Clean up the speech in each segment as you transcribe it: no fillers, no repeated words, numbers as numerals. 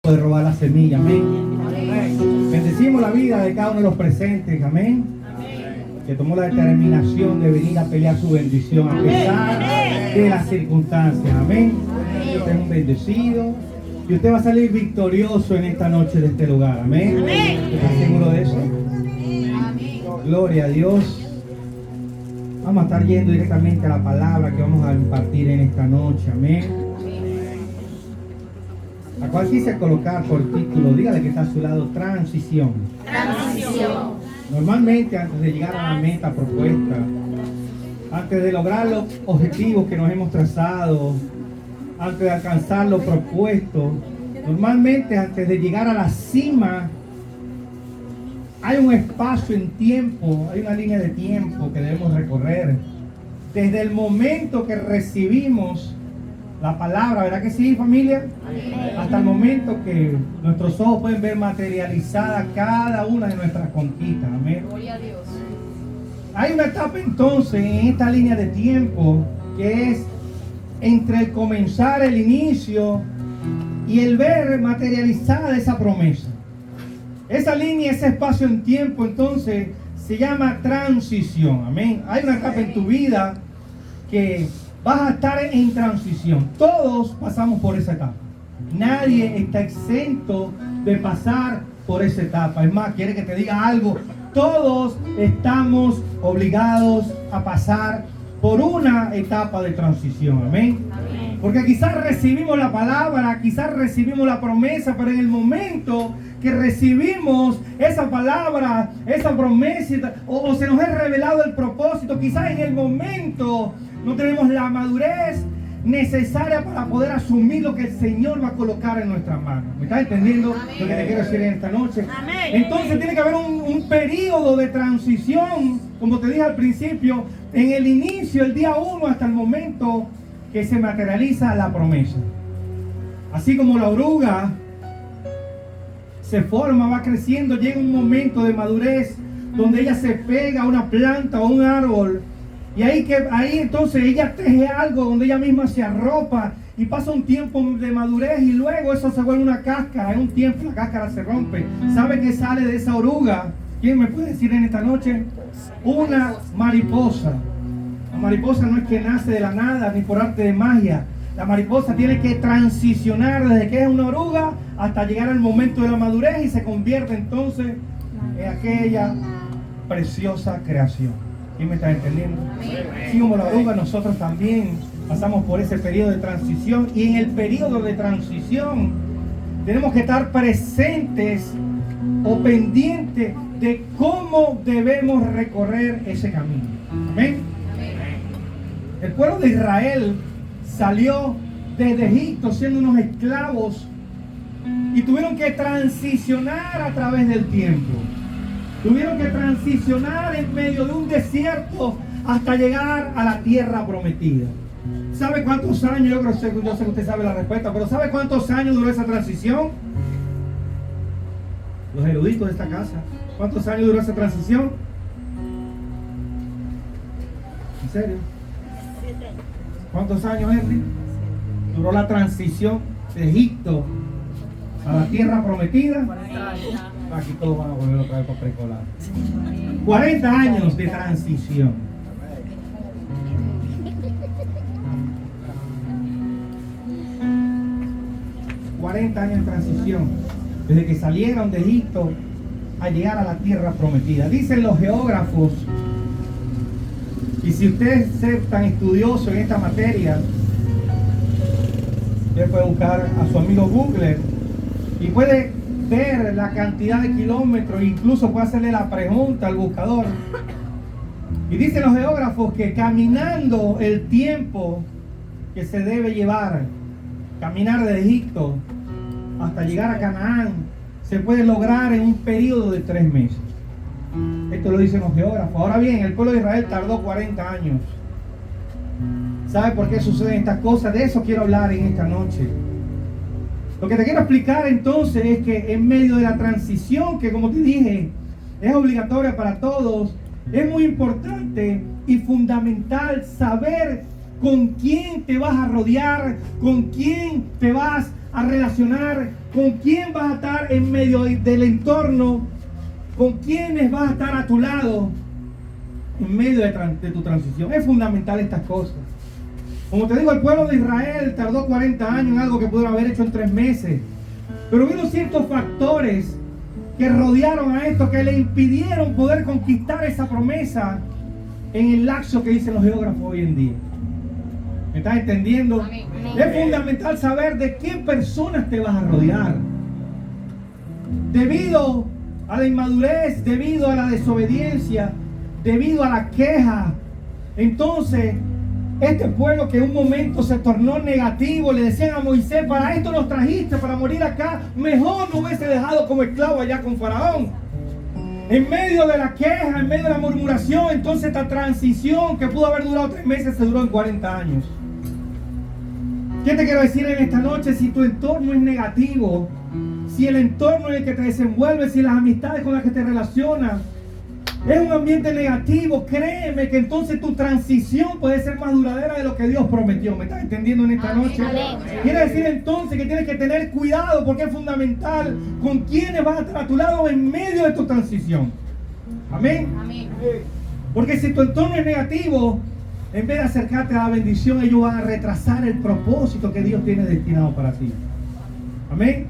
de robar la semilla, amén. Bendecimos la vida de cada uno de los presentes, amén. Que tomó la determinación de venir a pelear su bendición a pesar de las circunstancias, amén. Usted es un bendecido y usted va a salir victorioso en esta noche de este lugar, amén. ¿Estás seguro de eso? Gloria a Dios. Vamos a estar yendo directamente a la palabra que vamos a impartir en esta noche, amén. La cual quise colocar por título, dígale que está a su lado, transición. Transición. Normalmente antes de llegar a la meta propuesta, antes de lograr los objetivos que nos hemos trazado, antes de alcanzar lo propuesto, normalmente antes de llegar a la cima, hay un espacio en tiempo, hay una línea de tiempo que debemos recorrer. Desde el momento que recibimos la palabra, ¿verdad que sí, familia? Amén. Hasta el momento que nuestros ojos pueden ver materializada cada una de nuestras conquistas. Amén. Gloria a Dios. Hay una etapa entonces en esta línea de tiempo que es entre el comenzar, el inicio y el ver materializada esa promesa. Esa línea, ese espacio en tiempo entonces se llama transición. Amén. Hay una etapa en tu vida que vas a estar en transición. Todos pasamos por esa etapa. Nadie está exento de pasar por esa etapa. Es más, quiere que te diga algo. Todos estamos obligados a pasar por una etapa de transición. Amén. Amén. Porque quizás recibimos la palabra, quizás recibimos la promesa, pero en el momento que recibimos esa palabra, esa promesa, o se nos es revelado el propósito, quizás en el momento no tenemos la madurez necesaria para poder asumir lo que el Señor va a colocar en nuestras manos. ¿Me estás entendiendo? Amén. Lo que te quiero decir en esta noche? Amén. Entonces tiene que haber un periodo de transición, como te dije al principio, en el inicio, el día 1 hasta el momento que se materializa la promesa. Así como la oruga se forma, va creciendo, llega un momento de madurez donde ella se pega a una planta o un árbol. Y ahí entonces ella teje algo donde ella misma se arropa y pasa un tiempo de madurez y luego eso se vuelve una cáscara. En un tiempo la cáscara se rompe. ¿Sabe qué sale de esa oruga? ¿Quién me puede decir en esta noche? Una mariposa. La mariposa no es que nace de la nada ni por arte de magia. La mariposa tiene que transicionar desde que es una oruga hasta llegar al momento de la madurez y se convierte entonces en aquella preciosa creación. ¿Quién me está entendiendo? Así como la oruga, nosotros también pasamos por ese periodo de transición, y en el periodo de transición tenemos que estar presentes o pendientes de cómo debemos recorrer ese camino. Amén. El pueblo de Israel salió desde Egipto siendo unos esclavos y tuvieron que transicionar a través del tiempo. Tuvieron que transicionar en medio de un desierto hasta llegar a la tierra prometida. ¿Sabe cuántos años? Yo sé que usted sabe la respuesta, pero ¿sabe cuántos años duró esa transición? Los eruditos de esta casa. ¿Cuántos años duró esa transición? ¿En serio? ¿Cuántos años, Henry? Duró la transición de Egipto a la tierra prometida. Aquí todos van a poner otra vez para precolar. 40 años de transición. ...40 años de transición... desde que salieron de Egipto a llegar a la tierra prometida. Dicen los geógrafos, y si usted es tan estudioso en esta materia, usted puede buscar a su amigo Google y puede ver la cantidad de kilómetros, incluso puede hacerle la pregunta al buscador. Y dicen los geógrafos que caminando el tiempo que se debe llevar, caminar de Egipto hasta llegar a Canaán, se puede lograr en un periodo de 3 meses. Esto lo dicen los geógrafos. Ahora bien, el pueblo de Israel tardó 40 años. ¿Sabe por qué suceden estas cosas? De eso quiero hablar en esta noche. Lo que te quiero explicar entonces es que en medio de la transición, que como te dije, es obligatoria para todos, es muy importante y fundamental saber con quién te vas a rodear, con quién te vas a relacionar con quién vas a estar en medio del entorno, con quiénes vas a estar a tu lado en medio de tu transición. Es fundamental estas cosas. Como te digo, el pueblo de Israel tardó 40 años en algo que pudieron haber hecho en 3 meses. Pero hubieron ciertos factores que rodearon a esto, que le impidieron poder conquistar esa promesa en el lapso que dicen los geógrafos hoy en día. ¿Me estás entendiendo? Amén. Es fundamental saber de qué personas te vas a rodear. Debido a la inmadurez, debido a la desobediencia, debido a la queja, entonces este pueblo que en un momento se tornó negativo, le decían a Moisés: para esto nos trajiste, para morir acá, mejor no hubiese dejado como esclavo allá con Faraón. En medio de la queja, en medio de la murmuración, entonces esta transición que pudo haber durado 3 meses se duró en 40 años. ¿Qué te quiero decir en esta noche? Si tu entorno es negativo, si el entorno en el que te desenvuelves, si las amistades con las que te relacionas es un ambiente negativo, créeme que entonces tu transición puede ser más duradera de lo que Dios prometió. ¿Me estás entendiendo en esta noche? Quiere decir entonces que tienes que tener cuidado, porque es fundamental con quiénes vas a estar a tu lado en medio de tu transición. Amén. Amén. Porque si tu entorno es negativo, en vez de acercarte a la bendición, ellos van a retrasar el propósito que Dios tiene destinado para ti. Amén.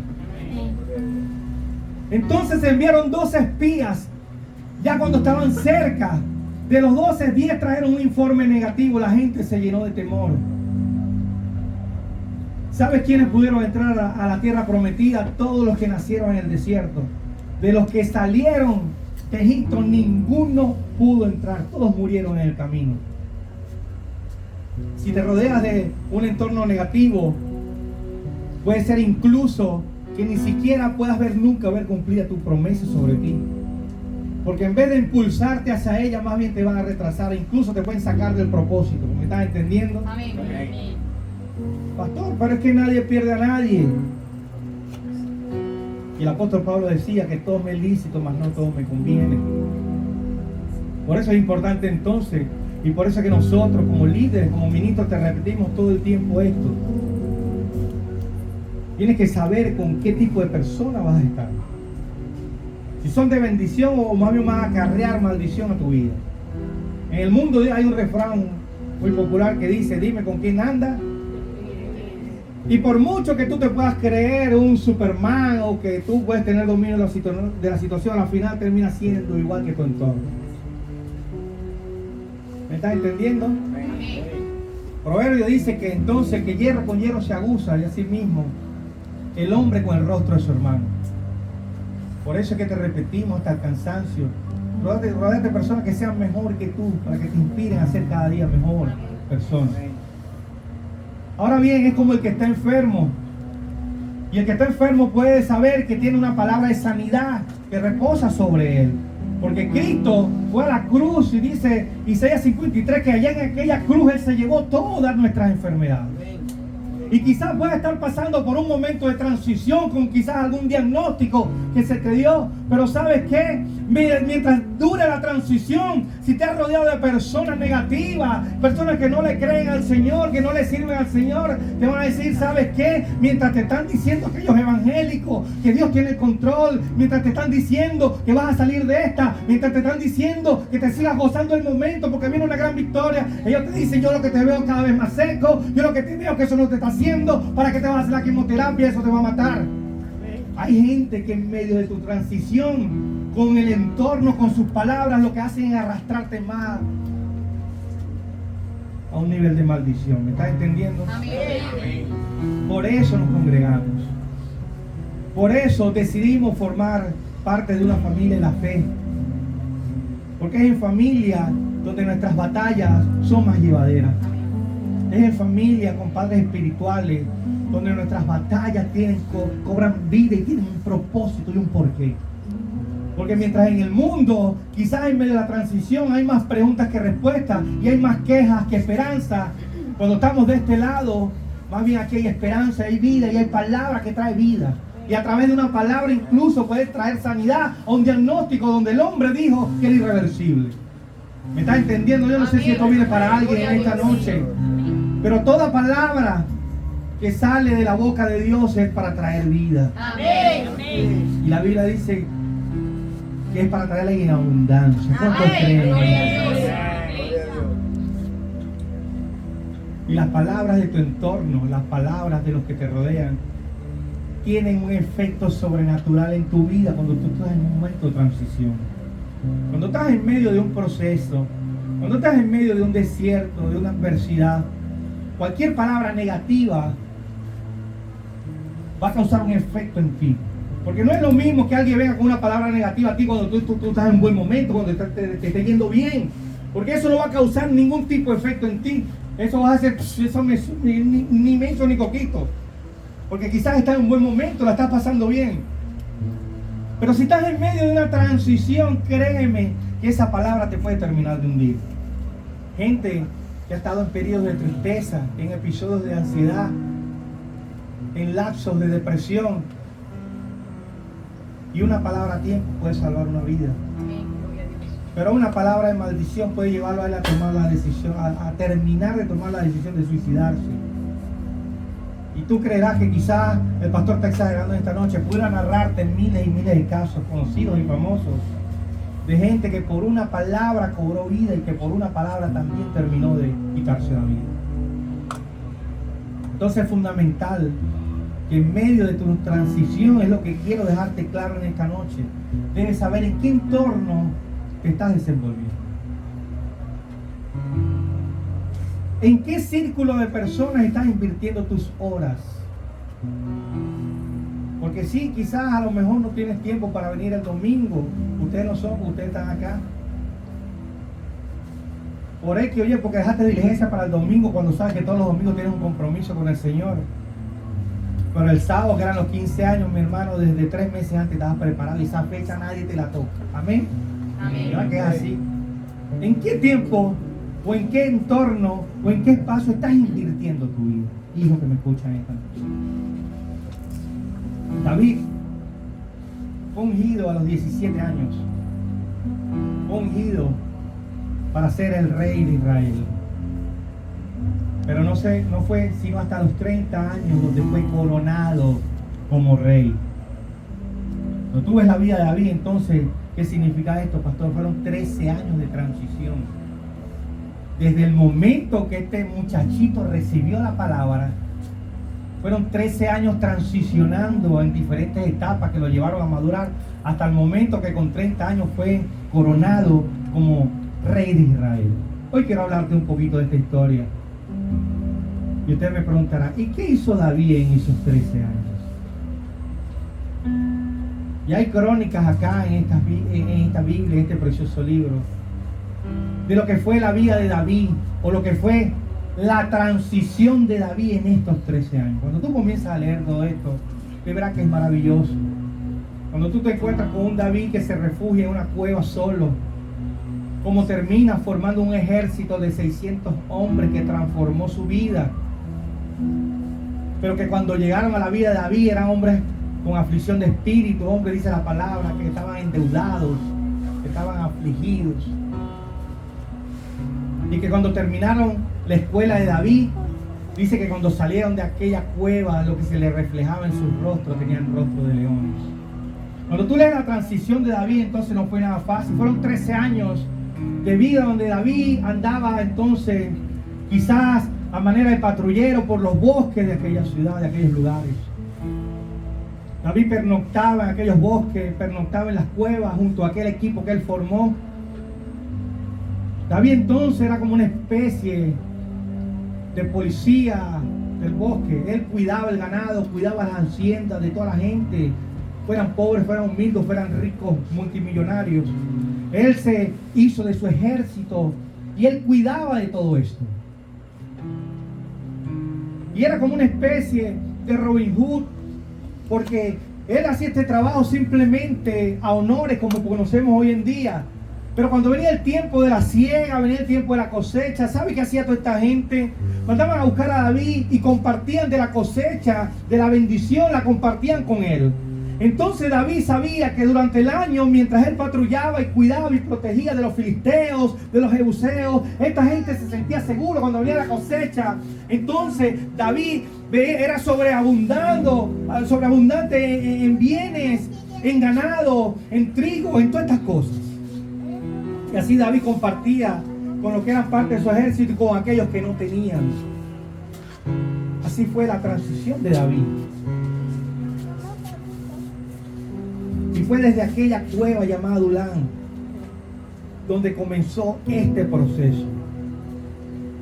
Entonces se enviaron 12 espías. Ya cuando estaban cerca de los 12, 10 trajeron un informe negativo. La gente se llenó de temor. ¿Sabes quiénes pudieron entrar a la tierra prometida? Todos los que nacieron en el desierto. De los que salieron de Egipto, ninguno pudo entrar. Todos murieron en el camino. Si te rodeas de un entorno negativo, puede ser incluso que ni siquiera puedas nunca ver cumplida tu promesa sobre ti. Porque en vez de impulsarte hacia ella, más bien te van a retrasar, e incluso te pueden sacar del propósito. ¿Me estás entendiendo? Amén. Pastor, pero es que nadie pierde a nadie. Y el apóstol Pablo decía que todo me es lícito, mas no todo me conviene. Por eso es importante entonces, y por eso es que nosotros como líderes, como ministros, te repetimos todo el tiempo esto. Tienes que saber con qué tipo de persona vas a estar. Si son de bendición o más bien van a acarrear maldición a tu vida. En el mundo hay un refrán muy popular que dice: dime con quién andas. Y por mucho que tú te puedas creer un Superman o que tú puedes tener dominio de la situación, al final termina siendo igual que tu entorno. ¿Me estás entendiendo? Proverbio dice que entonces que hierro con hierro se aguza, y así mismo el hombre con el rostro de su hermano. Por eso es que te repetimos hasta el cansancio: rodéate de personas que sean mejor que tú, para que te inspiren a ser cada día mejor persona. Ahora bien, es como el que está enfermo. Y el que está enfermo puede saber que tiene una palabra de sanidad que reposa sobre él. Porque Cristo fue a la cruz, y dice Isaías 53 que allá en aquella cruz Él se llevó todas nuestras enfermedades. Y quizás puedas estar pasando por un momento de transición con quizás algún diagnóstico que se te dio. Pero ¿sabes qué? Mientras dure la transición, si te has rodeado de personas negativas, personas que no le creen al Señor, que no le sirven al Señor, te van a decir: ¿sabes qué? Mientras te están diciendo aquellos evangélicos que Dios tiene el control, mientras te están diciendo que vas a salir de esta, mientras te están diciendo que te sigas gozando el momento porque viene una gran victoria, ellos te dicen: yo lo que te veo cada vez más seco, yo lo que te veo que eso no te está haciendo, para que te vas a hacer la quimioterapia, eso te va a matar. Hay gente que en medio de tu transición, con el entorno, con sus palabras, lo que hacen es arrastrarte más a un nivel de maldición. ¿Me estás entendiendo? Amén. Por eso nos congregamos. Por eso decidimos formar parte de una familia en la fe. Porque es en familia donde nuestras batallas son más llevaderas. Es en familia con padres espirituales donde nuestras batallas cobran vida y tienen un propósito y un porqué. Porque mientras en el mundo, quizás en medio de la transición, hay más preguntas que respuestas y hay más quejas que esperanza, cuando estamos de este lado, más bien aquí hay esperanza, hay vida y hay palabra que trae vida. Y a través de una palabra incluso puede traer sanidad a un diagnóstico donde el hombre dijo que era irreversible. ¿Me está entendiendo? Yo no sé si esto viene para alguien en esta noche, pero toda palabra que sale de la boca de Dios es para traer vida. Amén. Y la Biblia dice que es para traerla en abundancia. ¿Cuántos creen? Y las palabras de tu entorno, las palabras de los que te rodean, tienen un efecto sobrenatural en tu vida cuando tú estás en un momento de transición. Cuando estás en medio de un proceso, cuando estás en medio de un desierto, de una adversidad, cualquier palabra negativa va a causar un efecto en ti. Porque no es lo mismo que alguien venga con una palabra negativa a ti cuando tú estás en un buen momento, cuando te esté yendo bien. Porque eso no va a causar ningún tipo de efecto en ti. Eso va a hacer, eso ni me hizo ni coquito. Porque quizás estás en un buen momento, la estás pasando bien. Pero si estás en medio de una transición, créeme que esa palabra te puede terminar de hundir. Gente que ha estado en periodos de tristeza, en episodios de ansiedad, en lapsos de depresión. Y una palabra a tiempo puede salvar una vida. Pero una palabra de maldición puede llevarlo a él a tomar la decisión, a terminar de tomar la decisión de suicidarse. Y tú creerás que quizás el pastor está exagerando esta noche. Pudiera narrarte miles y miles de casos conocidos y famosos de gente que por una palabra cobró vida y que por una palabra también terminó de quitarse la vida. Entonces es fundamental que en medio de tu transición, es lo que quiero dejarte claro en esta noche, debes saber en qué entorno te estás desenvolviendo. ¿En qué círculo de personas estás invirtiendo tus horas? Porque sí, quizás a lo mejor no tienes tiempo para venir el domingo. Ustedes no son, ustedes están acá. Por ahí que, oye, porque dejaste diligencia para el domingo cuando sabes que todos los domingos tienes un compromiso con el Señor. Pero el sábado, que eran los 15 años, mi hermano, desde 3 meses antes estabas preparado y esa fecha nadie te la toca. Amén. Amén. ¿Verdad que es así? ¿En qué tiempo o en qué entorno o en qué espacio estás invirtiendo tu vida? Hijo que me escuchan esta noche. David fue ungido a los 17 años. Fue ungido para ser el rey de Israel. Pero no fue sino hasta los 30 años donde fue coronado como rey. Cuando tú ves la vida de David, entonces, ¿qué significa esto, pastor? Fueron 13 años de transición. Desde el momento que este muchachito recibió la palabra, fueron 13 años transicionando en diferentes etapas que lo llevaron a madurar, hasta el momento que con 30 años fue coronado como rey de Israel. Hoy quiero hablarte un poquito de esta historia. Y usted me preguntará, ¿y qué hizo David en esos 13 años? Y hay crónicas acá en esta Biblia, en este precioso libro, de lo que fue la vida de David, o lo que fue la transición de David en estos 13 años. Cuando tú comienzas a leer todo esto, te verás que es maravilloso. Cuando tú te encuentras con un David que se refugia en una cueva solo, como termina formando un ejército de 600 hombres que transformó su vida, pero que cuando llegaron a la vida de David eran hombres con aflicción de espíritu, hombres, dice la palabra, que estaban endeudados, que estaban afligidos, y que cuando terminaron la escuela de David, dice que cuando salieron de aquella cueva, lo que se les reflejaba en sus rostros, tenían rostro de leones. Cuando tú lees la transición de David, entonces no fue nada fácil. Fueron 13 años de vida donde David andaba entonces quizás a manera de patrullero por los bosques de aquella ciudad, de aquellos lugares. David pernoctaba en aquellos bosques, pernoctaba en las cuevas junto a aquel equipo que él formó. David entonces era como una especie de policía del bosque. Él cuidaba el ganado, cuidaba las haciendas de toda la gente, fueran pobres, fueran humildes, fueran ricos, multimillonarios. Él se hizo de su ejército y él cuidaba de todo esto. Y era como una especie de Robin Hood, porque él hacía este trabajo simplemente a honores, como conocemos hoy en día. Pero cuando venía el tiempo de la siega, venía el tiempo de la cosecha, ¿sabe qué hacía toda esta gente? Mandaban a buscar a David y compartían de la cosecha, de la bendición, la compartían con él. Entonces David sabía que durante el año, mientras él patrullaba y cuidaba y protegía de los filisteos, de los jebuseos, esta gente se sentía seguro cuando venía la cosecha. Entonces David era sobreabundante en bienes, en ganado, en trigo, en todas estas cosas. Y así David compartía con los que eran parte de su ejército y con aquellos que no tenían. Así fue la transición de David. Y fue desde aquella cueva llamada Adulán donde comenzó este proceso.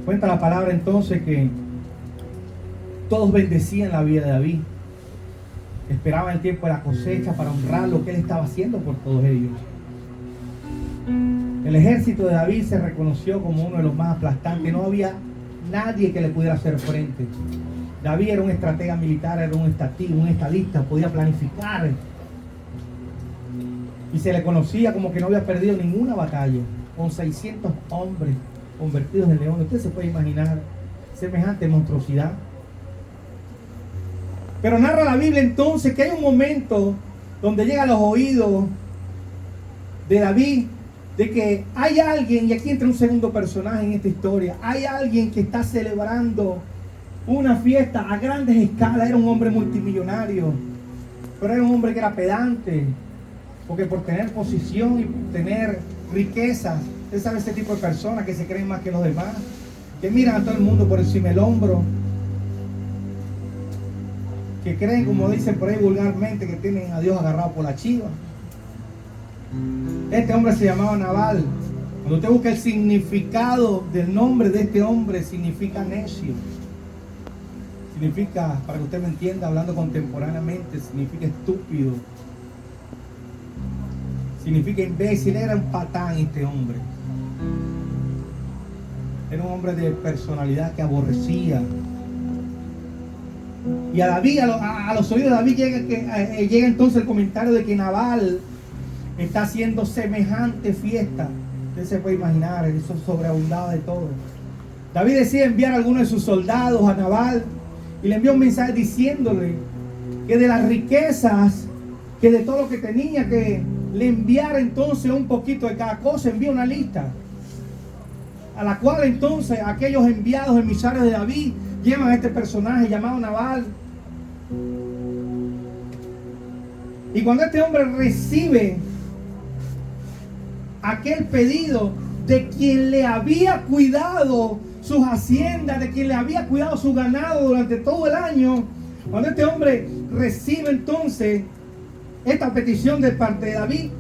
Cuenta la palabra entonces que todos bendecían la vida de David. Esperaban el tiempo de la cosecha para honrar lo que él estaba haciendo por todos ellos. El ejército de David se reconoció como uno de los más aplastantes. No había nadie que le pudiera hacer frente. David era un estratega militar, era un estadista, podía planificar. Y se le conocía como que no había perdido ninguna batalla, con 600 hombres convertidos en leones. Usted se puede imaginar semejante monstruosidad. Pero narra la Biblia entonces que hay un momento donde llega a los oídos de David de que hay alguien, y aquí entra un segundo personaje en esta historia, hay alguien que está celebrando una fiesta a grandes escalas. Era un hombre multimillonario, pero era un hombre que era pedante, porque por tener posición y por tener riqueza, usted sabe ese tipo de personas que se creen más que los demás, que miran a todo el mundo por encima del hombro, que creen, como dicen por ahí vulgarmente, que tienen a Dios agarrado por la chiva. Este hombre se llamaba Nabal. Cuando usted busca el significado del nombre de este hombre, significa necio. Significa, para que usted me entienda, hablando contemporáneamente, significa estúpido. Significa imbécil. Era un patán este hombre. Era un hombre de personalidad que aborrecía. Y a David, a los oídos de David llega entonces el comentario de que Nabal está haciendo semejante fiesta. Usted se puede imaginar, eso sobreabundaba de todo. David decide enviar a algunos de sus soldados a Nabal y le envió un mensaje diciéndole que de las riquezas, que de todo lo que tenía, que le enviara entonces un poquito de cada cosa. Envía una lista a la cual entonces aquellos enviados emisarios de David llevan a este personaje llamado Nabal. Y cuando este hombre recibe aquel pedido de quien le había cuidado sus haciendas, de quien le había cuidado su ganado durante todo el año, cuando este hombre recibe entonces esta petición de parte de David,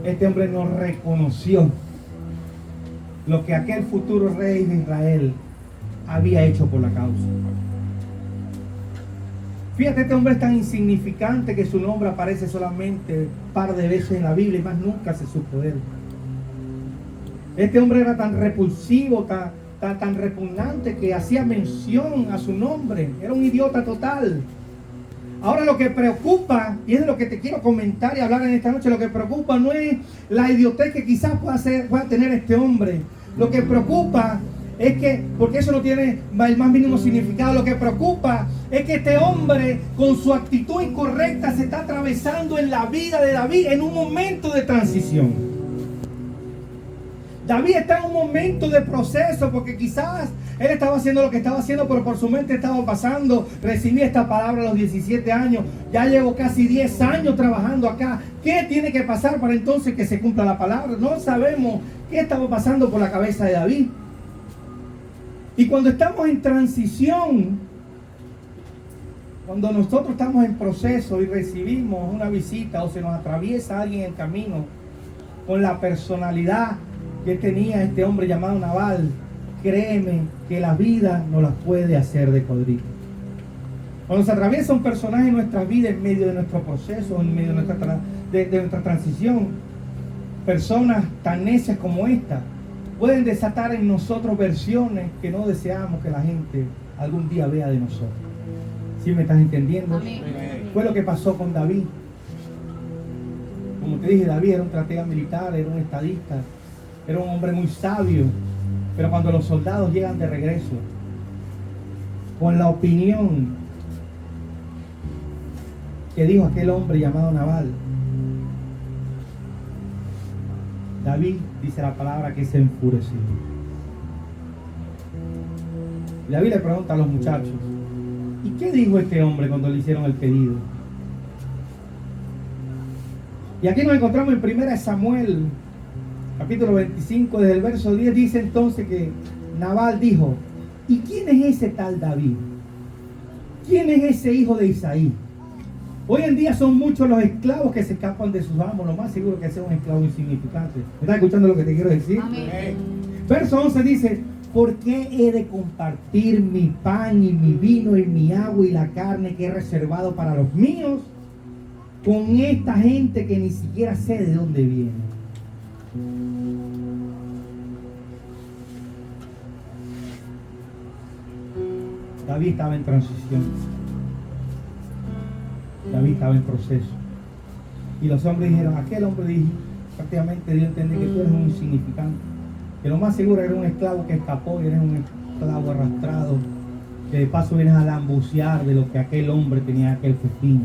este hombre no reconoció lo que aquel futuro rey de Israel había hecho por la causa. Fíjate, este hombre es tan insignificante que su nombre aparece solamente un par de veces en la Biblia y más nunca se supo de él. Este hombre era tan repulsivo, tan repugnante, que hacía mención a su nombre. Era un idiota total. Ahora lo que preocupa, y es de lo que te quiero comentar y hablar en esta noche, lo que preocupa no es la idiotez que quizás pueda tener este hombre. Lo que preocupa es que, porque eso no tiene el más mínimo significado, lo que preocupa es que este hombre con su actitud incorrecta se está atravesando en la vida de David en un momento de transición. David está en un momento de proceso, porque quizás él estaba haciendo lo que estaba haciendo, pero por su mente estaba pasando. Recibí esta palabra a los 17 años, ya llevo casi 10 años trabajando acá. ¿Qué tiene que pasar para entonces que se cumpla la palabra? No sabemos qué estaba pasando por la cabeza de David. Y cuando estamos en transición, cuando nosotros estamos en proceso y recibimos una visita o se nos atraviesa alguien en el camino con la personalidad que tenía este hombre llamado Nabal, créeme que la vida no las puede hacer de codrito. Cuando se atraviesa un personaje en nuestra vida, en medio de nuestro proceso, en medio de nuestra transición, personas tan necias como esta pueden desatar en nosotros versiones que no deseamos que la gente algún día vea de nosotros. ¿Sí me estás entendiendo? Amén. Fue lo que pasó con David. Como te dije, David era un estratega militar, era un estadista, era un hombre muy sabio, pero cuando los soldados llegan de regreso, con la opinión que dijo aquel hombre llamado Nabal. David, dice la palabra, que se enfureció. Y David le pregunta a los muchachos: ¿y qué dijo este hombre cuando le hicieron el pedido? Y aquí nos encontramos en 1 Samuel, capítulo 25, desde el verso 10, dice entonces que Nabal dijo: ¿y quién es ese tal David? ¿Quién es ese hijo de Isaí? Hoy en día son muchos los esclavos que se escapan de sus amos. Lo más seguro que sea un esclavo insignificante. ¿Estás escuchando lo que te quiero decir? Amén. Verso 11 dice: ¿por qué he de compartir mi pan y mi vino y mi agua y la carne que he reservado para los míos con esta gente que ni siquiera sé de dónde viene? David estaba en transición. David estaba en proceso. Y los hombres dijeron: aquel hombre dijo, prácticamente dio a entender que tú eres un insignificante, que lo más seguro era un esclavo que escapó y eres un esclavo arrastrado, que de paso vienes a lambucear de lo que aquel hombre tenía aquel festín.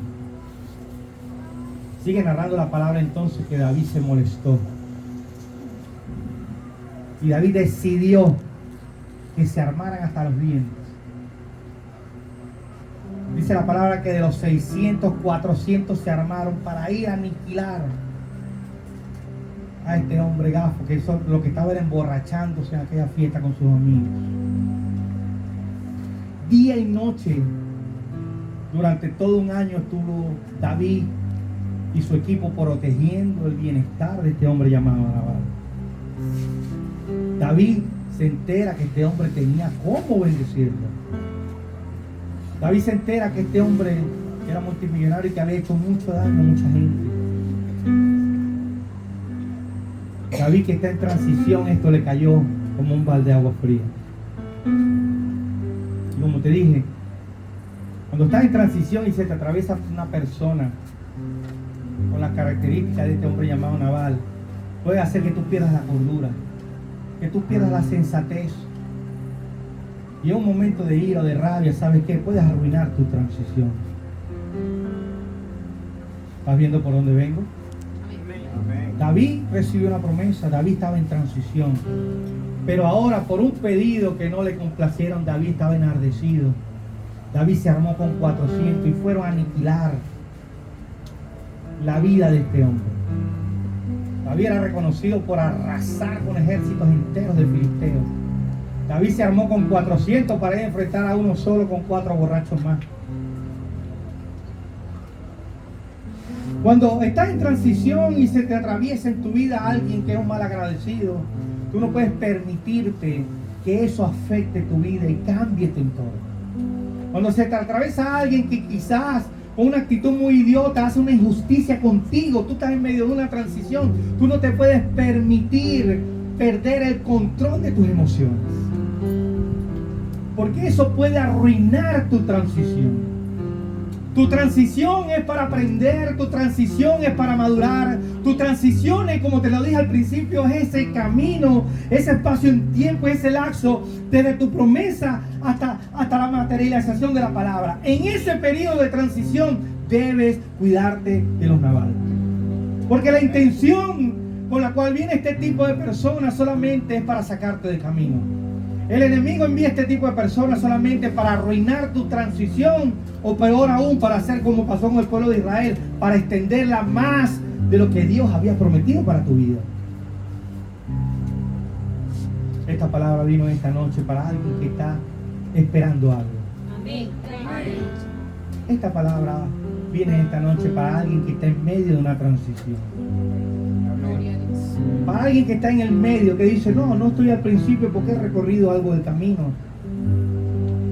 Sigue narrando la palabra entonces que David se molestó. Y David decidió que se armaran hasta los dientes. Dice la palabra que de los 600, 400 se armaron para ir a aniquilar a este hombre gafo, que eso, lo que estaba era emborrachándose en aquella fiesta con sus amigos. Día y noche, durante todo un año estuvo David y su equipo protegiendo el bienestar de este hombre llamado Nabal. David se entera que este hombre tenía cómo bendecirlo. David se entera que este hombre era multimillonario y que había hecho mucho daño a mucha gente. David, que está en transición, esto le cayó como un balde de agua fría. Y como te dije, cuando estás en transición y se te atraviesa una persona con las características de este hombre llamado Nabal, puede hacer que tú pierdas la cordura, que tú pierdas la sensatez. Y en un momento de ira o de rabia, ¿sabes qué? Puedes arruinar tu transición. ¿Estás viendo por dónde vengo? Amén. David recibió una promesa, David estaba en transición. Pero ahora, por un pedido que no le complacieron, David estaba enardecido. David se armó con 400 y fueron a aniquilar la vida de este hombre. David era reconocido por arrasar con ejércitos enteros de filisteos. David se armó con 400 para ir a enfrentar a uno solo con 4 borrachos más. Cuando estás en transición y se te atraviesa en tu vida alguien que es un mal agradecido, tú no puedes permitirte que eso afecte tu vida y cambie tu entorno. Cuando se te atraviesa alguien que quizás con una actitud muy idiota hace una injusticia contigo, tú estás en medio de una transición, tú no te puedes permitir perder el control de tus emociones, porque eso puede arruinar tu transición. Tu transición es para aprender, tu transición es para madurar, tu transición es, como te lo dije al principio, es ese camino, ese espacio en tiempo, ese lapso desde tu promesa hasta la materialización de la palabra. En ese periodo de transición debes cuidarte de los navales, porque la intención con la cual viene este tipo de personas solamente es para sacarte del camino. El enemigo envía este tipo de personas solamente para arruinar tu transición, o peor aún, para hacer como pasó con el pueblo de Israel, para extenderla más de lo que Dios había prometido para tu vida. Esta palabra vino esta noche para alguien que está esperando algo. Amén. Esta palabra viene esta noche para alguien que está en medio de una transición. Para alguien que está en el medio, que dice: no estoy al principio porque he recorrido algo del camino,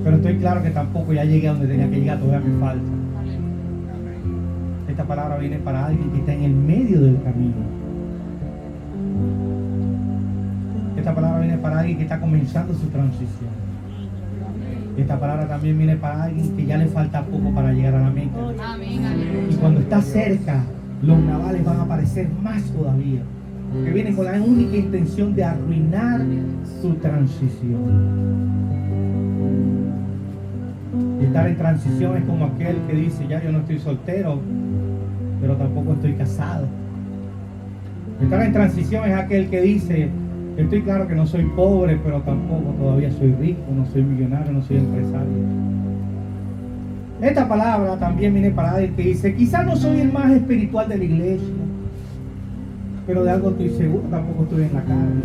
pero estoy claro que tampoco ya llegué a donde tenía que llegar, todavía me falta. Esta palabra viene para alguien que está en el medio del camino. Esta palabra viene para alguien que está comenzando su transición. Esta palabra también viene para alguien que ya le falta poco para llegar a la meta. Y cuando está cerca, los navales van a aparecer más todavía, que vienen con la única intención de arruinar tu transición. Estar en transición es como aquel que dice, ya yo no estoy soltero, pero tampoco estoy casado. Estar en transición es aquel que dice, estoy claro que no soy pobre, pero tampoco todavía soy rico, no soy millonario, no soy empresario. Esta palabra también viene para alguien que dice, quizás no soy el más espiritual de la iglesia, pero de algo estoy seguro, tampoco estoy en la carne.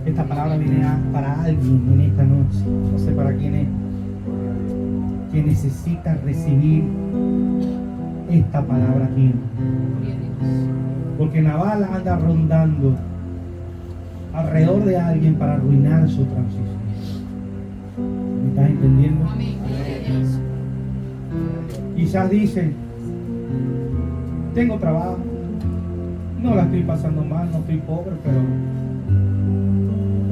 Esta palabra viene para alguien en esta noche, no sé para quién es, que necesita recibir esta palabra aquí. Porque Nabal anda rondando alrededor de alguien para arruinar su transición. ¿Me estás entendiendo? Quizás dice, tengo trabajo, no la estoy pasando mal, no estoy pobre, pero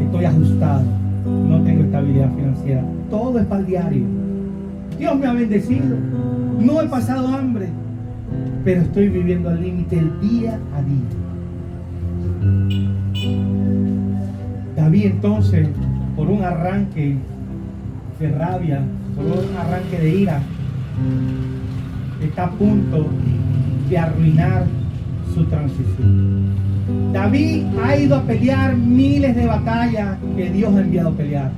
estoy ajustado, no tengo estabilidad financiera, todo es para el diario. Dios me ha bendecido, no he pasado hambre, pero estoy viviendo al límite el día a día. David entonces, por un arranque de rabia, por un arranque de ira, está a punto de arruinar su transición. David ha ido a pelear miles de batallas que Dios ha enviado a pelear.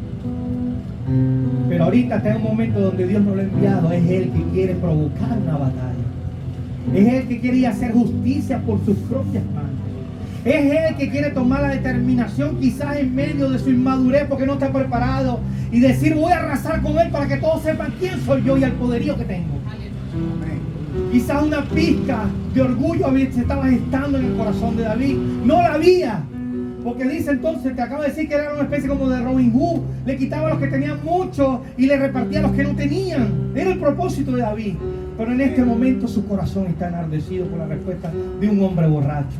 Pero ahorita está en un momento donde Dios no lo ha enviado. Es Él que quiere provocar una batalla. Es Él que quiere hacer justicia por sus propias manos. Es Él que quiere tomar la determinación, quizás en medio de su inmadurez porque no está preparado, y decir, voy a arrasar con Él para que todos sepan quién soy yo y el poderío que tengo. Quizás una pizca de orgullo se estaba gestando en el corazón de David. No la había, porque dice entonces, te acabo de decir que era una especie como de Robin Hood. Le quitaba a los que tenían mucho y le repartía a los que no tenían. Era el propósito de David. Pero en este momento su corazón está enardecido por la respuesta de un hombre borracho,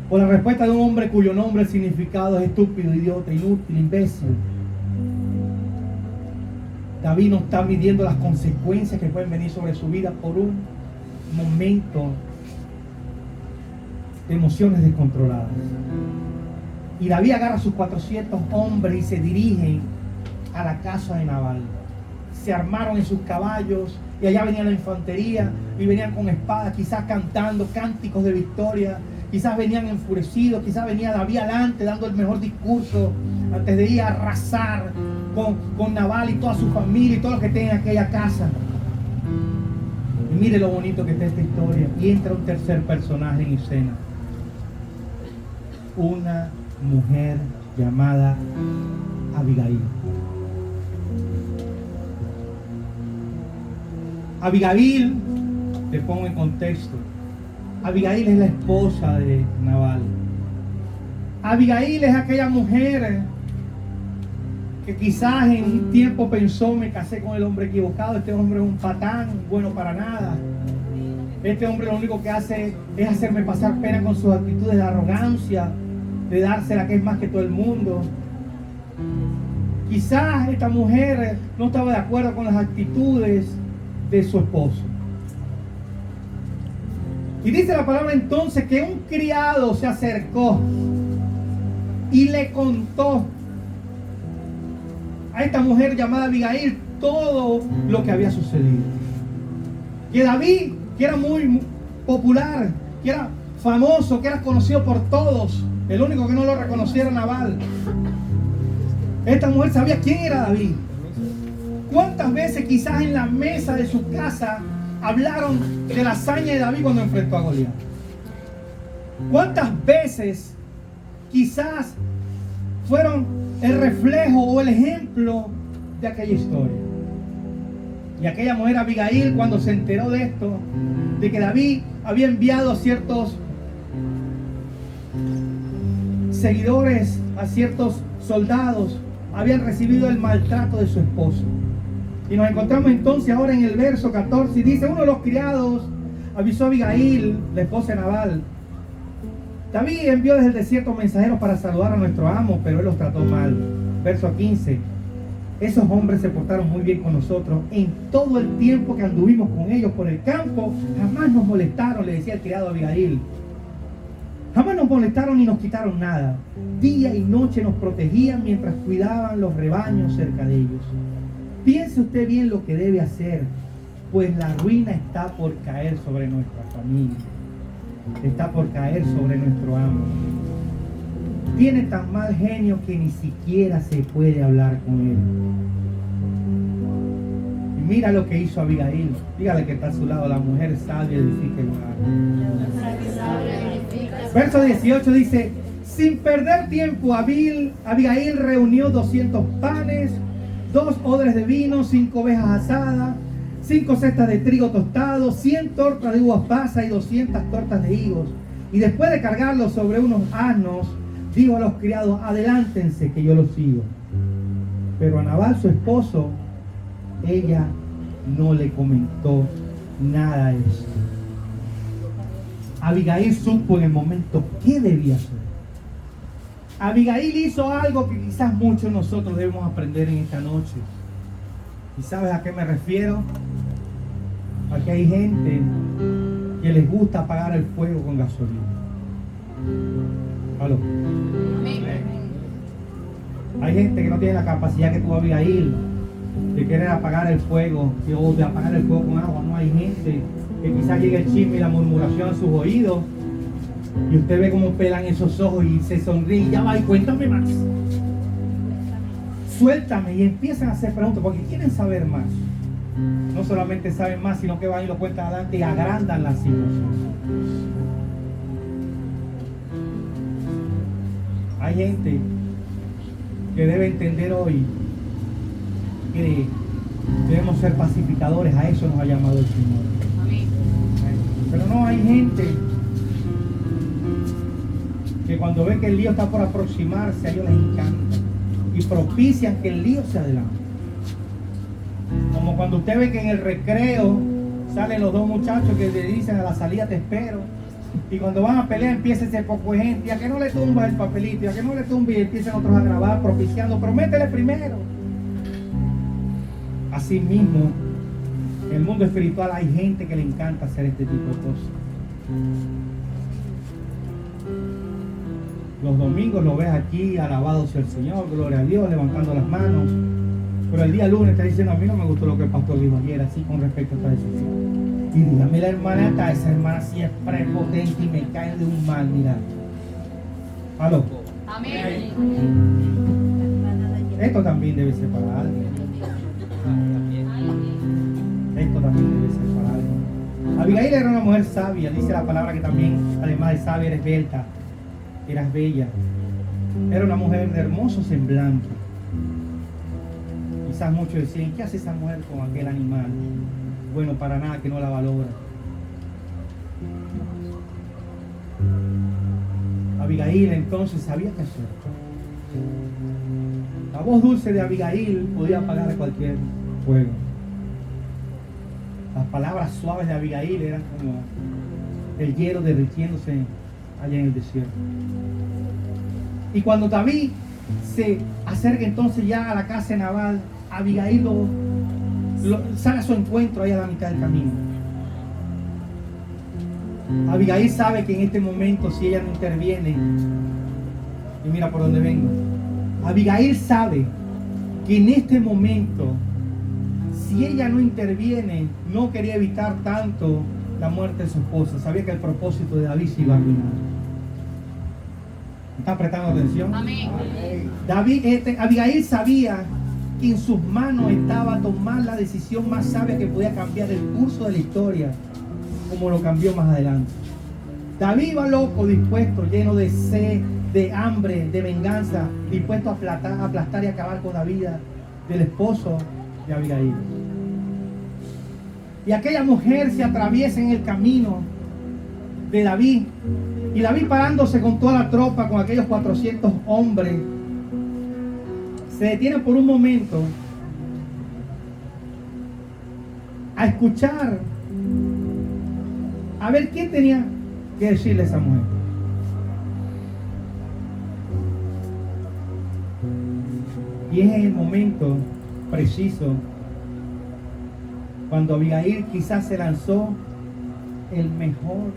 por la respuesta de un hombre cuyo nombre, el significado es estúpido, idiota, inútil, imbécil. David no está midiendo las consecuencias que pueden venir sobre su vida por un momento de emociones descontroladas. Y David agarra a sus 400 hombres y se dirigen a la casa de Nabal. Se armaron en sus caballos y allá venía la infantería y venían con espadas, quizás cantando cánticos de victoria. Quizás venían enfurecidos, quizás venía David adelante dando el mejor discurso antes de ir a arrasar con Nabal y toda su familia y todo lo que tiene en aquella casa. Y mire lo bonito que está esta historia. Y entra un tercer personaje en escena. Una mujer llamada Abigail. Abigail, te pongo en contexto. Abigail es la esposa de Nabal. Abigail es aquella mujer que quizás en un tiempo pensó, me casé con el hombre equivocado, este hombre es un patán, bueno para nada. Este hombre lo único que hace es hacerme pasar pena con sus actitudes de arrogancia, de dársela que es más que todo el mundo. Quizás esta mujer no estaba de acuerdo con las actitudes de su esposo. Y dice la palabra entonces que un criado se acercó y le contó a esta mujer llamada Abigail todo lo que había sucedido. Que David, que era muy popular, que era famoso, que era conocido por todos, el único que no lo reconocía era Nabal. Esta mujer sabía quién era David. ¿Cuántas veces quizás en la mesa de su casa hablaron de la hazaña de David cuando enfrentó a Goliat? ¿Cuántas veces quizás fueron el reflejo o el ejemplo de aquella historia? Y aquella mujer Abigail, cuando se enteró de esto, de que David había enviado a ciertos seguidores, a ciertos soldados, habían recibido el maltrato de su esposo. Y nos encontramos entonces ahora en el verso 14 y dice, uno de los criados avisó a Abigail, la esposa de Nabal. David envió desde el desierto mensajeros para saludar a nuestro amo, pero él los trató mal. Verso 15, esos hombres se portaron muy bien con nosotros. En todo el tiempo que anduvimos con ellos por el campo, jamás nos molestaron, le decía el criado a Abigail. Jamás nos molestaron ni nos quitaron nada. Día y noche nos protegían mientras cuidaban los rebaños cerca de ellos. piense usted bien lo que debe hacer, pues la ruina está por caer sobre nuestra familia, está por caer sobre nuestro amo. Tiene tan mal genio que ni siquiera se puede hablar con él. Y mira lo que hizo Abigail. Dígale que está a su lado: la mujer sabia edifica el hogar. Verso 18 dice: sin perder tiempo, Abigail reunió 200 panes, 2 odres de vino, 5 ovejas asadas, 5 cestas de trigo tostado, 100 tortas de uvas pasas y 200 tortas de higos. Y después de cargarlos sobre unos asnos, dijo a los criados: adelántense que yo los sigo. Pero a Nabal, su esposo, ella no le comentó nada de eso. Abigail supo en el momento qué debía hacer. Abigail hizo algo que quizás muchos de nosotros debemos aprender en esta noche. ¿Y sabes a qué me refiero? A que hay gente que les gusta apagar el fuego con gasolina. ¿Aló? Hay gente que no tiene la capacidad que tuvo Abigail de querer apagar el fuego, o de apagar el fuego con agua. No, hay gente que quizás llegue el chisme y la murmuración a sus oídos, y usted ve cómo pelan esos ojos y se sonríe: ya va, y cuéntame más, suéltame. Y empiezan a hacer preguntas porque quieren saber más. No solamente saben más, sino que van y lo cuentan adelante y agrandan la situación. Hay gente que debe entender hoy que debemos ser pacificadores. A eso nos ha llamado el Señor. Pero no, hay gente que cuando ve que el lío está por aproximarse, a ellos les encanta y propician que el lío se adelante. Como cuando usted ve que en el recreo salen los 2 muchachos que le dicen a la salida: te espero. Y cuando van a pelear empieza ese poco de gente: y a que no le tumbas el papelito, y a que no le tumbes, y empiezan otros a grabar propiciando: pero métele primero. Así mismo, en el mundo espiritual hay gente que le encanta hacer este tipo de cosas. Los domingos lo ves aquí, alabado sea el Señor, gloria a Dios, levantando las manos. Pero el día lunes está diciendo: a mí no me gustó lo que el pastor dijo ayer, así con respecto a esta decisión. Y dígame la hermana, esa hermana sí es prepotente y me cae de un mal, mira. ¿Aló? Amén. Esto también debe ser para alguien. Esto también debe ser para alguien. Abigail era una mujer sabia. Dice la palabra que también, además de sabia, eres esbelta, eras bella. Era una mujer de hermoso semblante. Quizás muchos decían: ¿qué hace esa mujer con aquel animal? Bueno, para nada, que no la valora. Abigail entonces sabía qué hacer. La voz dulce de Abigail podía apagar cualquier fuego. Las palabras suaves de Abigail eran como el hielo derritiéndose allá en el desierto. Y cuando David se acerca entonces ya a la casa de Nabal, Abigail sale a su encuentro ahí a la mitad del camino. Abigail sabe que en este momento, si ella no interviene, y mira por dónde vengo, Abigail sabe que en este momento, si ella no interviene, no quería evitar tanto la muerte de su esposa. Sabía que el propósito de David se iba a arruinar. ¿Están prestando atención? Amén. Abigail sabía que en sus manos estaba tomar la decisión más sabia que podía cambiar el curso de la historia, como lo cambió más adelante. David iba loco, dispuesto, lleno de sed, de hambre, de venganza, dispuesto a aplastar y acabar con la vida del esposo de Abigail. Y aquella mujer se atraviesa en el camino de David, y David, parándose con toda la tropa, con aquellos 400 hombres, se detiene por un momento a escuchar, a ver qué tenía que decirle a esa mujer. Y es en el momento preciso cuando Abigail quizás se lanzó el mejor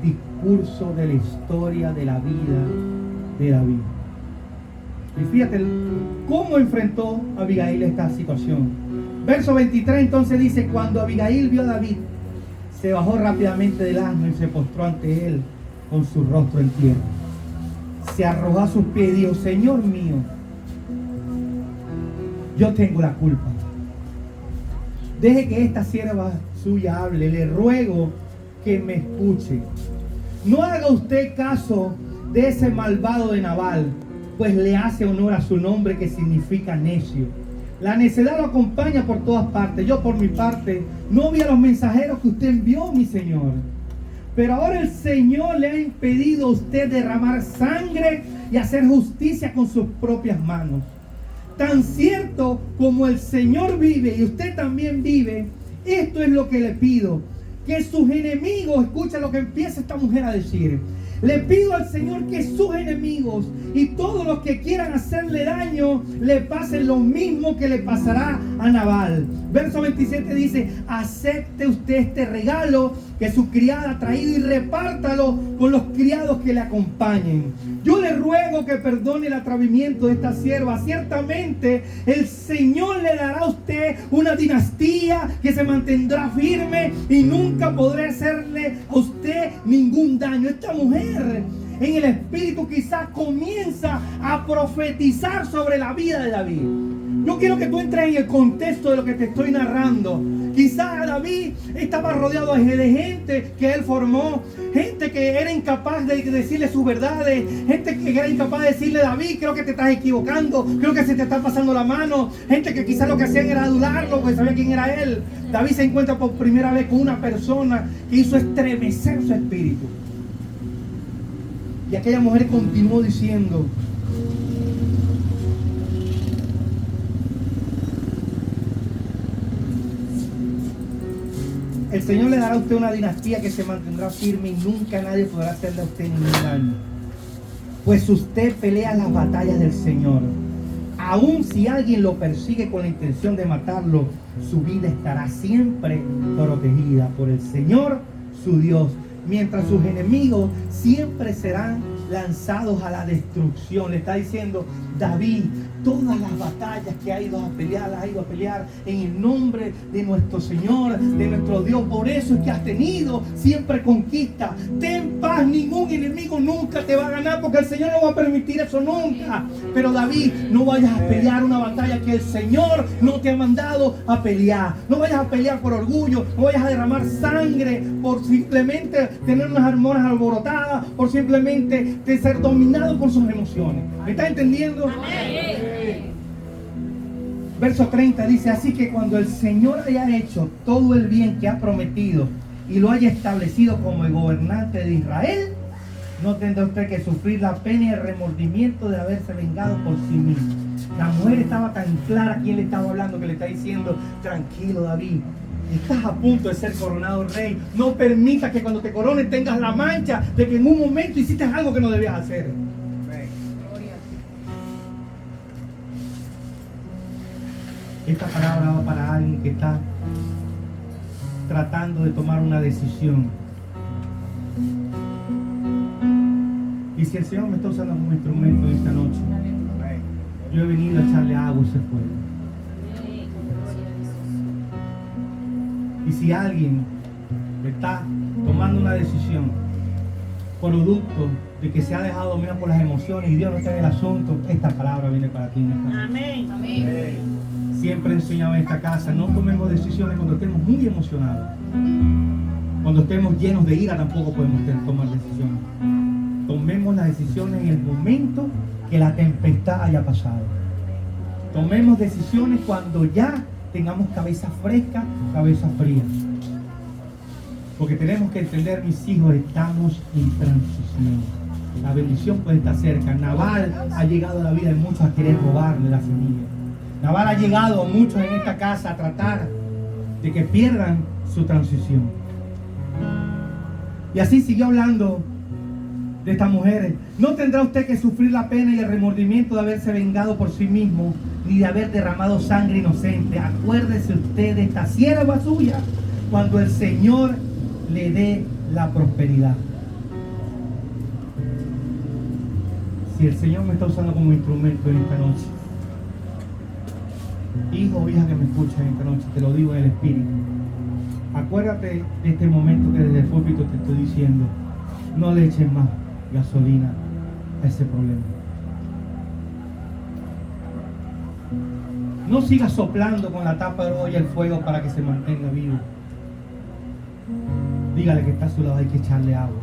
discurso de la historia de la vida de David. Y fíjate cómo enfrentó Abigail esta situación. Verso 23 entonces dice: cuando Abigail vio a David, se bajó rápidamente del asno y se postró ante él con su rostro en tierra. Se arrojó a sus pies y dijo: Señor mío, yo tengo la culpa. Deje que esta sierva suya hable. Le ruego que me escuche. No haga usted caso de ese malvado de Nabal, pues le hace honor a su nombre, que significa necio. La necedad lo acompaña por todas partes. Yo por mi parte no vi a los mensajeros que usted envió, mi señor. Pero ahora el Señor le ha impedido a usted derramar sangre y hacer justicia con sus propias manos. Tan cierto como el Señor vive y usted también vive, esto es lo que le pido: que sus enemigos, escucha lo que empieza esta mujer a decir. Le pido al Señor que sus enemigos y todos los que quieran hacerle daño le pasen lo mismo que le pasará a Nabal. Verso 27 dice: acepte usted este regalo que su criada ha traído y repártalo con los criados que le acompañen. Yo le ruego que perdone el atrevimiento de esta sierva. Ciertamente el Señor le dará a usted una dinastía que se mantendrá firme y nunca podrá hacerle a usted ningún daño. Esta mujer en el espíritu quizás comienza a profetizar sobre la vida de David. Yo quiero que tú entres en el contexto de lo que te estoy narrando. Quizás David estaba rodeado de gente que él formó, gente que era incapaz de decirle sus verdades, gente que era incapaz de decirle: David, creo que te estás equivocando, creo que se te está pasando la mano, gente que quizás lo que hacían era adularlo porque sabía quién era él. David se encuentra por primera vez con una persona que hizo estremecer su espíritu. Y aquella mujer continuó diciendo: el Señor le dará a usted una dinastía que se mantendrá firme y nunca nadie podrá hacerle a usted ningún daño. Pues usted pelea las batallas del Señor. Aun si alguien lo persigue con la intención de matarlo, su vida estará siempre protegida por el Señor, su Dios. Mientras sus enemigos siempre serán lanzados a la destrucción. Le está diciendo David: todas las batallas que ha ido a pelear, las ha ido a pelear en el nombre de nuestro Señor, de nuestro Dios. Por eso es que has tenido siempre conquista. Ten paz, ningún enemigo nunca te va a ganar, porque el Señor no va a permitir eso nunca. Pero David, no vayas a pelear una batalla que el Señor no te ha mandado a pelear. No vayas a pelear por orgullo, no vayas a derramar sangre por simplemente tener unas hormonas alborotadas, por simplemente de ser dominado por sus emociones. ¿Me está entendiendo? Amén. Verso 30 dice: así que cuando el Señor haya hecho todo el bien que ha prometido y lo haya establecido como el gobernante de Israel, no tendrá usted que sufrir la pena y el remordimiento de haberse vengado por sí mismo. La mujer estaba tan clara a quién le estaba hablando, que le está diciendo: tranquilo, David, estás a punto de ser coronado rey. No permitas que cuando te corones tengas la mancha de que en un momento hiciste algo que no debías hacer. Esta palabra va para alguien que está tratando de tomar una decisión. Y si el Señor me está usando como instrumento en esta noche, yo he venido a echarle agua a ese fuego. Y si alguien está tomando una decisión producto de que se ha dejado dominar por las emociones y Dios no está en el asunto, esta palabra viene para ti. Amén. Amén. Siempre enseñaba en esta casa: no tomemos decisiones cuando estemos muy emocionados. Cuando estemos llenos de ira tampoco podemos tomar decisiones. Tomemos las decisiones en el momento que la tempestad haya pasado. Tomemos decisiones cuando ya tengamos cabeza fresca, cabeza fría. Porque tenemos que entender, mis hijos, estamos en transición. La bendición puede estar cerca. Nabal ha llegado a la vida de muchos a querer robarle la semilla. Nabal ha llegado a muchos en esta casa a tratar de que pierdan su transición. Y así siguió hablando de estas mujeres. No tendrá usted que sufrir la pena y el remordimiento de haberse vengado por sí mismo, ni de haber derramado sangre inocente. Acuérdese usted de esta sierva suya cuando el Señor le dé la prosperidad. Si el Señor me está usando como instrumento en esta noche, Hijo o hija que me escuchas esta noche, te lo digo en el Espíritu. Acuérdate de este momento que desde el púlpito te estoy diciendo. No le eches más gasolina a ese problema. No sigas soplando con la tapa de olla el fuego para que se mantenga vivo. Dígale que está a su lado, hay que echarle agua.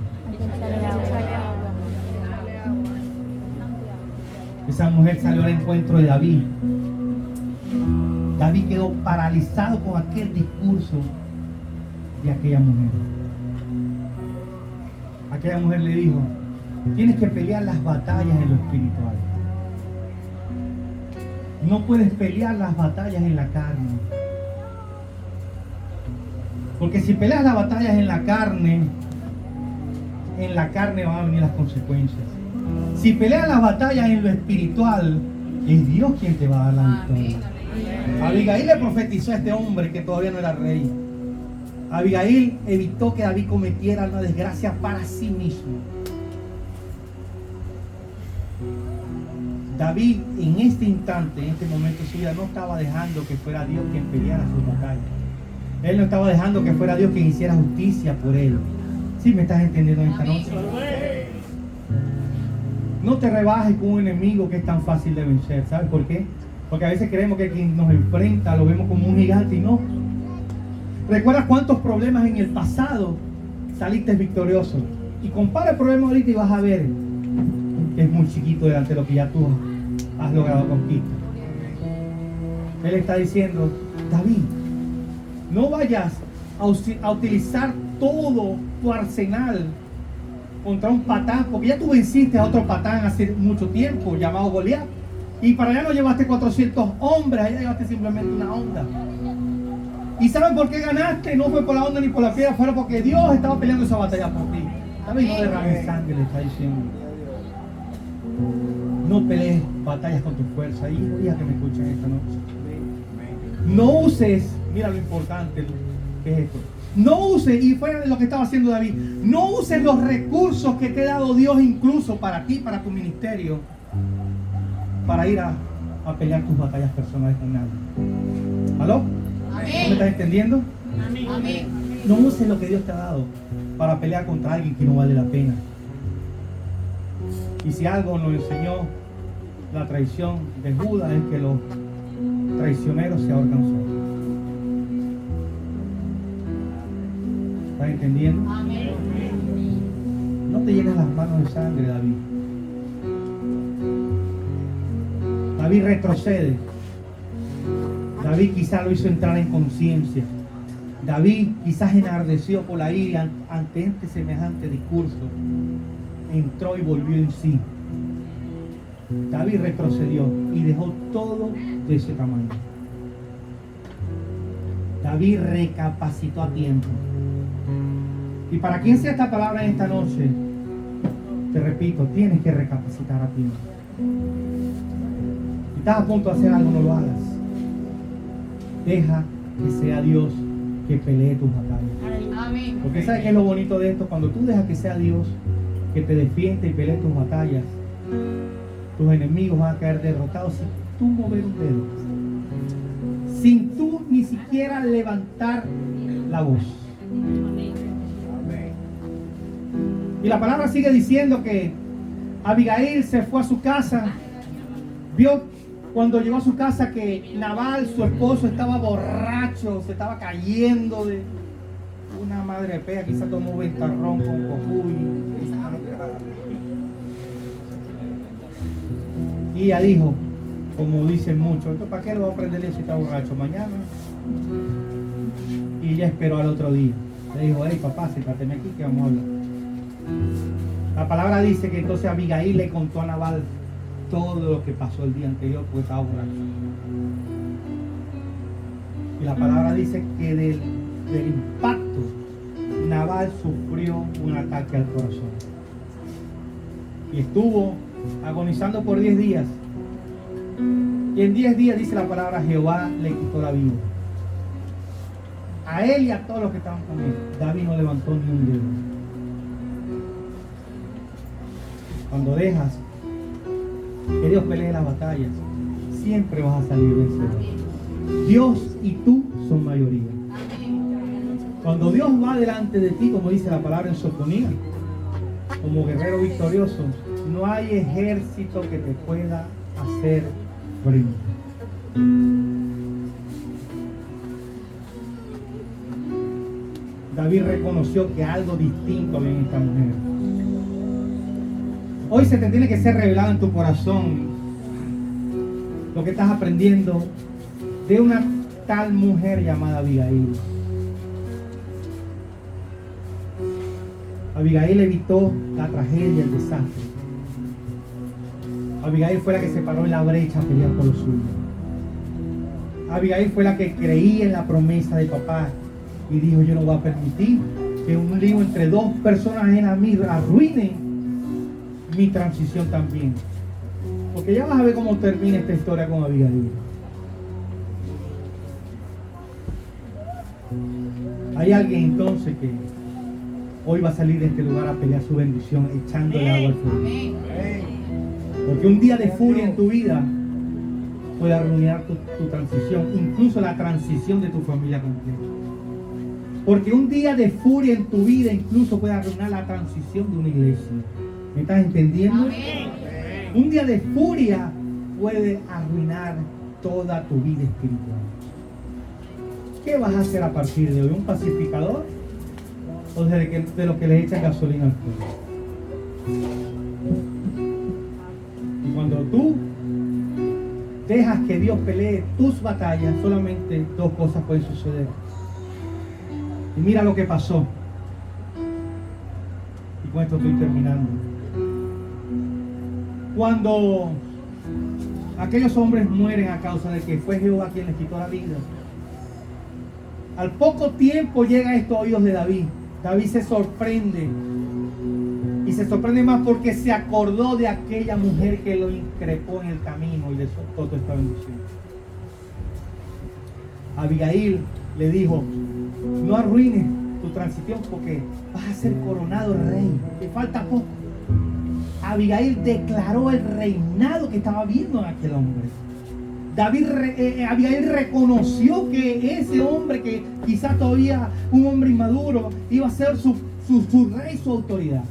Esa mujer salió al encuentro de David. David quedó paralizado con aquel discurso de aquella mujer. Aquella mujer le dijo: tienes que pelear las batallas en lo espiritual. No puedes pelear las batallas en la carne. Porque si peleas las batallas en la carne van a venir las consecuencias. Si peleas las batallas en lo espiritual, es Dios quien te va a dar la victoria. Abigail le profetizó a este hombre que todavía no era rey. Abigail evitó que David cometiera una desgracia para sí mismo. David en este instante, en este momento de su vida, no estaba dejando que fuera Dios quien peleara sus batallas. Él no estaba dejando que fuera Dios quien hiciera justicia por él. ¿Sí me estás entendiendo en esta noche? No te rebajes con un enemigo que es tan fácil de vencer. ¿Sabes por qué? Porque a veces creemos que quien nos enfrenta lo vemos como un gigante y no. ¿Recuerdas cuántos problemas en el pasado saliste victorioso? Y compara el problema ahorita y vas a ver que es muy chiquito delante de lo que ya tú has logrado conquistar. Él está diciendo: David, no vayas a utilizar todo tu arsenal contra un patán, porque ya tú venciste a otro patán hace mucho tiempo, llamado Goliat. Y para allá no llevaste 400 hombres, allá llevaste simplemente una onda. ¿Y saben por qué ganaste? No fue por la onda ni por la piedra, fue porque Dios estaba peleando esa batalla por ti. David, no derrames sangre, le está diciendo. No pelees batallas con tu fuerza. Hijo, hija que me escuchan esta noche. No uses, mira lo importante que es esto. No uses, y fuera de lo que estaba haciendo David, no uses los recursos que te ha dado Dios incluso para ti, para tu ministerio, para ir a pelear tus batallas personales con nadie. ¿Aló? ¿Me estás entendiendo? Amén. No uses lo que Dios te ha dado para pelear contra alguien que no vale la pena. Y si algo nos enseñó la traición de Judas, es que los traicioneros se ahorcan solos. ¿Estás entendiendo? Amén. No te llenes las manos de sangre, David. David retrocede. David quizás lo hizo entrar en conciencia. David quizás enardeció por la ira ante este semejante discurso. Entró y volvió en sí. David retrocedió y dejó todo de ese tamaño. David recapacitó a tiempo. Y para quien sea esta palabra en esta noche, te repito, tienes que recapacitar a tiempo. Si estás a punto de hacer algo, no lo hagas. Deja que sea Dios que pelee tus batallas. Amén. Porque ¿sabes qué es lo bonito de esto? Cuando tú dejas que sea Dios que te defiende y pelee tus batallas, tus enemigos van a caer derrotados sin tú mover un dedo, sin tú ni siquiera levantar la voz. Y la palabra sigue diciendo que Abigail se fue a su casa, vio cuando llegó a su casa que Nabal, su esposo, estaba borracho, se estaba cayendo de una madre pea, quizá tomó un ventarrón con cojuy. Y ella dijo, como dicen muchos, ¿esto para qué lo va a aprender si está borracho? Mañana. Y ella esperó al otro día. Le dijo: hey papá, siéntateme aquí que vamos a hablar. La palabra dice que entonces Abigail le contó a Nabal todo lo que pasó el día anterior porque estaba borracho. Y la palabra dice que del impacto Nabal sufrió un ataque al corazón. Y estuvo agonizando por 10 días. Y en 10 días, dice la palabra, Jehová le quitó la vida. A él y a todos los que estaban con él. David no levantó ni un dedo. Cuando dejas que Dios pelee las batallas, siempre vas a salir vencedor. Dios y tú son mayoría. Cuando Dios va delante de ti, como dice la palabra en Sofonía, como guerrero victorioso, no hay ejército que te pueda hacer frente. David reconoció que algo distinto había en esta mujer. Hoy se te tiene que ser revelado en tu corazón lo que estás aprendiendo de una tal mujer llamada Abigail. Abigail evitó la tragedia, el desastre. Abigail fue la que se paró en la brecha a pelear por lo suyo. Abigail fue la que creía en la promesa de papá y dijo: yo no voy a permitir que un lío entre dos personas ajenas a mí arruine mi transición también. Porque ya vas a ver cómo termina esta historia con Abigail. Hay alguien entonces que hoy va a salir de este lugar a pelear su bendición echándole agua al fuego. Porque un día de furia en tu vida puede arruinar tu transición, incluso la transición de tu familia completa. Porque un día de furia en tu vida incluso puede arruinar la transición de una iglesia. ¿Me estás entendiendo? Amén. Un día de furia puede arruinar toda tu vida espiritual. ¿Qué vas a hacer a partir de hoy? ¿Un pacificador? ¿O de los que le echan gasolina al fuego? Y cuando tú dejas que Dios pelee tus batallas, solamente dos cosas pueden suceder. Y mira lo que pasó. Y con esto estoy terminando. Cuando aquellos hombres mueren a causa de que fue Jehová quien les quitó la vida, al poco tiempo llega esto a oídos de David. David se sorprende. Y se sorprende más porque se acordó de aquella mujer que lo increpó en el camino y le soltó toda esta bendición. Abigail le dijo: no arruines tu transición porque vas a ser coronado rey. Te falta poco. Abigail declaró el reinado que estaba viendo en aquel hombre. Abigail reconoció que ese hombre, que quizás todavía un hombre inmaduro, iba a ser su rey, su autoridad.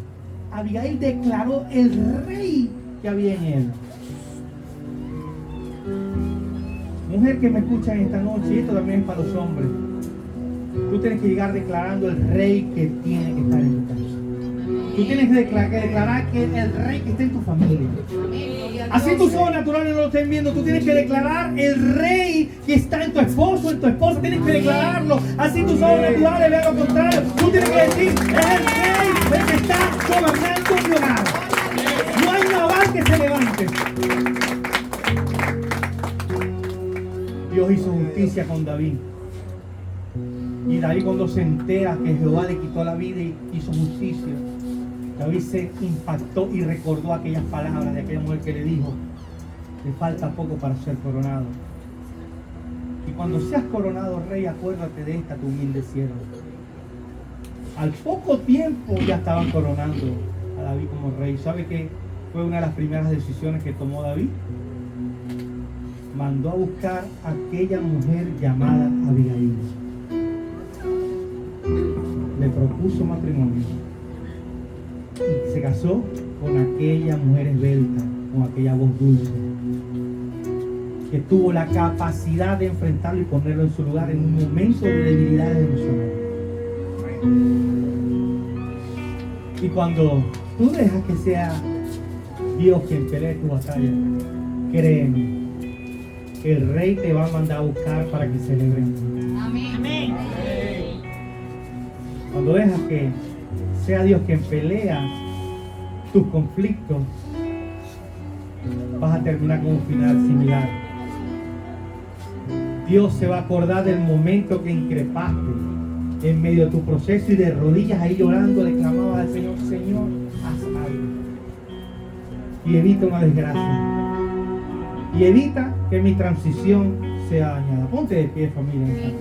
Abigail declaró el rey que había en él. Mujer que me escucha en esta noche, y esto también es para los hombres, tú tienes que llegar declarando el rey que tiene que estar en tu casa. Tú tienes que declarar que el rey que está en tu familia. Así tus ojos naturales no lo estén viendo. Tú tienes que declarar el rey que está en tu esposo, en tu esposa. Tienes que declararlo. Así tus ojos naturales vean lo contrario. Tú tienes que decir: es el rey el que está gobernando mi hogar. No hay naval que se levante. Dios hizo justicia con David. Y David, cuando se entera que Jehová le quitó la vida y hizo justicia, David se impactó y recordó aquellas palabras de aquella mujer que le dijo: te falta poco para ser coronado. Y cuando seas coronado rey, acuérdate de esta tu humilde sierva. Al poco tiempo ya estaban coronando a David como rey. ¿Sabe qué fue una de las primeras decisiones que tomó David? Mandó a buscar a aquella mujer llamada Abigail. Le propuso matrimonio y se casó con aquella mujer esbelta, con aquella voz dulce, que tuvo la capacidad de enfrentarlo y ponerlo en su lugar en un momento de debilidad emocional. Y cuando tú dejas que sea Dios quien pelee tu batalla, créeme, el rey te va a mandar a buscar para que celebren. Amén. Cuando dejas que sea Dios quien pelea tus conflictos, vas a terminar con un final similar. Dios se va a acordar del momento que increpaste en medio de tu proceso y de rodillas ahí llorando le clamabas al Señor: Señor, haz algo. Y evita una desgracia. Y evita que mi transición sea dañada. Ponte de pie, familia.